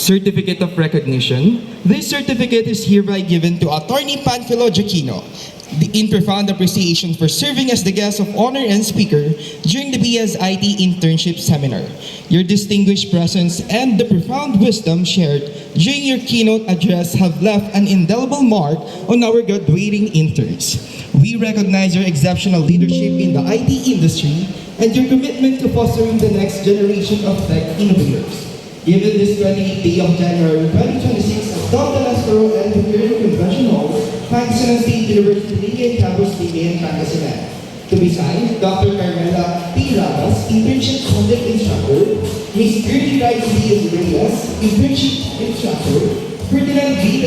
Certificate of Recognition. This certificate is hereby given to Attorney Panfilo Giacchino in profound appreciation for serving as the guest of honor and speaker during the BSIT internship seminar. Your distinguished presence and the profound wisdom shared during your keynote address have left an indelible mark on our graduating interns. We recognize your exceptional leadership in the IT industry and your commitment to fostering the next generation of tech innovators. Given this 28th day of January 2026 at Dr. Lascaro and the Current Convention Hall, Pangasinan State University Ligayan Campus Ligayan, Pangasinan. To be signed, Dr. Carmela P. Rabas, Internship Conduct Instructor, Ms. Gertie Wright D. Reyes, Internship Instructor, Ferdinand V.